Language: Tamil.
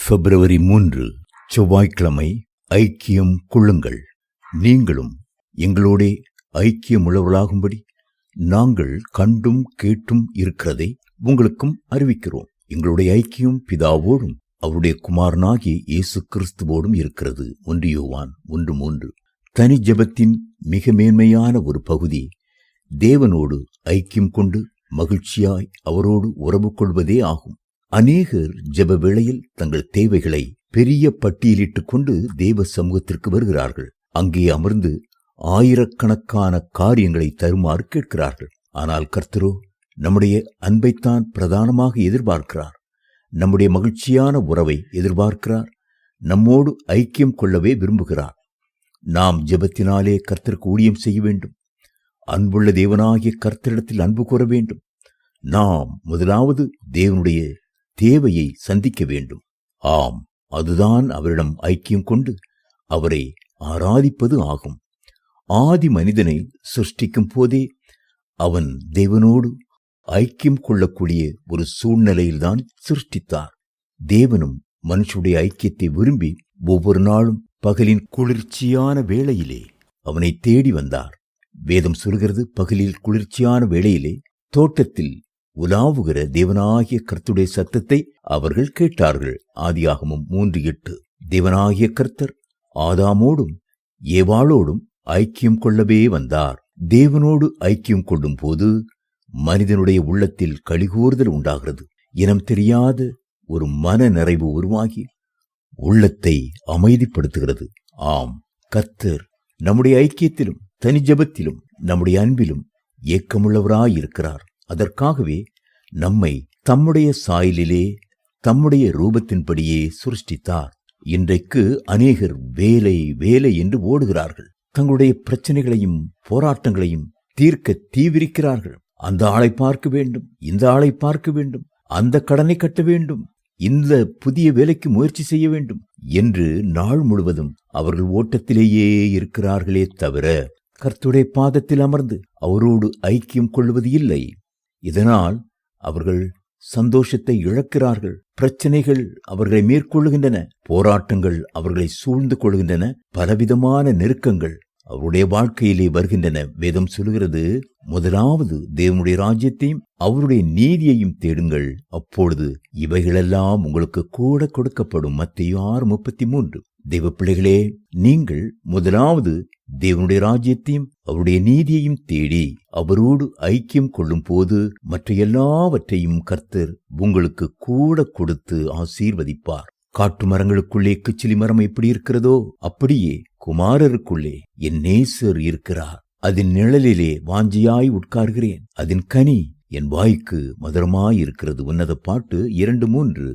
பிப்ரவரி 3 செவ்வாய்க்கிழமை. ஐக்கியம் கொள்ளுங்கள். நீங்களும் எங்களோடே ஐக்கியமுள்ளவர்களாகும்படி நாங்கள் கண்டும் கேட்டும் இருக்கிறதை உங்களுக்கும் அறிவிக்கிறோம். எங்களுடைய ஐக்கியம் பிதாவோடும் அவருடைய குமாரனாகிய இயேசு கிறிஸ்துவோடும் இருக்கிறது. 1 யோவான் 1:3. தனி ஜெபத்தின் மிக மேன்மையான ஒரு பகுதி தேவனோடு ஐக்கியம் கொண்டு மகிழ்ச்சியாய் அவரோடு உறவு கொள்வதே ஆகும். அநேகர் ஜெப வேளையில் தங்கள் தேவைகளை பெரிய பட்டியலிட்டுக் கொண்டு தேவ சமூகத்திற்கு வருகிறார்கள். அங்கே அமர்ந்து ஆயிரக்கணக்கான காரியங்களை தருமாறு கேட்கிறார்கள். ஆனால் கர்த்தரோ நம்முடைய அன்பைத்தான் பிரதானமாக எதிர்பார்க்கிறார். நம்முடைய மகிழ்ச்சியான உறவை எதிர்பார்க்கிறார். நம்மோடு ஐக்கியம் கொள்ளவே விரும்புகிறார். நாம் ஜெபத்தினாலே கர்த்தருக்கு ஊழியம் செய்ய வேண்டும். அன்புள்ள தேவனாகிய கர்த்தரிடத்தில் அன்பு கூற வேண்டும். நாம் முதலாவது தேவனுடைய தேவையை சந்திக்க வேண்டும். ஆம், அதுதான் அவரிடம் ஐக்கியம் கொண்டு அவரை ஆராதிப்பது ஆகும். ஆதி மனிதனை சிருஷ்டிக்கும் போதே அவன் தேவனோடு ஐக்கியம் கொள்ளக்கூடிய ஒரு சூழ்நிலையில்தான் சிருஷ்டித்தார். தேவனும் மனுஷனுடைய ஐக்கியத்தை விரும்பி ஒவ்வொரு நாளும் பகலின் குளிர்ச்சியான வேளையிலே அவனை தேடி வந்தார். வேதம் சொல்கிறது, பகலில் குளிர்ச்சியான வேளையிலே தோட்டத்தில் உலாவுகிற தேவனாகிய கர்த்தருடைய சத்தத்தை அவர்கள் கேட்டார்கள். ஆதியாகமம் 3:8. தேவனாகிய கர்த்தர் ஆதாமோடும் ஏவாளோடும் ஐக்கியம் கொள்ளவே வந்தார். தேவனோடு ஐக்கியம் கொள்ளும் போது மனிதனுடைய உள்ளத்தில் களிகூறுதல் உண்டாகிறது. இனம் தெரியாத ஒரு மன நிறைவு உருவாகி உள்ளத்தை அமைதிப்படுத்துகிறது. ஆம், கர்த்தர் நம்முடைய ஐக்கியத்திலும் தனி ஜெபத்திலும் நம்முடைய அன்பிலும் ஏக்கமுள்ளவராயிருக்கிறார். அதற்காகவே நம்மை தம்முடைய சாயலிலே தம்முடைய ரூபத்தின்படியே சிருஷ்டித்தார். இன்றைக்கு அநேகர் வேலை வேலை என்று ஓடுகிறார்கள். தங்களுடைய பிரச்சனைகளையும் போராட்டங்களையும் தீர்க்க தீவிரிக்கிறார்கள். அந்த ஆளை பார்க்க வேண்டும், இந்த ஆளை பார்க்க வேண்டும், அந்த கடனை கட்ட வேண்டும், இந்த புதிய வேலைக்கு முயற்சி செய்ய வேண்டும் என்று நாள் முழுவதும் அவர்கள் ஓட்டத்திலேயே இருக்கிறார்களே தவிர கர்த்தருடைய பாதத்தில் அமர்ந்து அவரோடு ஐக்கியம் கொள்வது இல்லை. இதனால் அவர்கள் சந்தோஷத்தை இழக்கிறார்கள். பிரச்சனைகள் அவர்களை மேற்கொள்ளுகின்றன. போராட்டங்கள் அவர்களை சூழ்ந்து கொள்கின்றன. பலவிதமான நெருக்கங்கள் அவருடைய வாழ்க்கையிலே வருகின்றன. வேதம் சொல்கிறது, முதலாவது தேவனுடைய ராஜ்யத்தையும் அவருடைய நீதியையும் தேடுங்கள், அப்பொழுது இவைகளெல்லாம் உங்களுக்கு கூட கொடுக்கப்படும். மத்தேயு 6:33. தேவ பிள்ளைகளே, நீங்கள் முதலாவது தேவனுடைய ராஜ்யத்தையும் அவருடைய நீதியையும் தேடி அவரோடு ஐக்கியம் கொள்ளும் போது மற்ற எல்லாவற்றையும் கர்த்தர் உங்களுக்கு கூட கொடுத்து ஆசீர்வதிப்பார். காட்டு மரங்களுக்குள்ளே கிச்சிலி மரம் எப்படி இருக்கிறதோ அப்படியே குமாரருக்குள்ளே என் நேசர் இருக்கிறார். அதன் நிழலிலே வாஞ்சியாய் உட்கார்கிறேன். அதன் கனி என் வாய்க்கு மதுரமாயிருக்கிறது. உன்னத பாட்டு 2:3.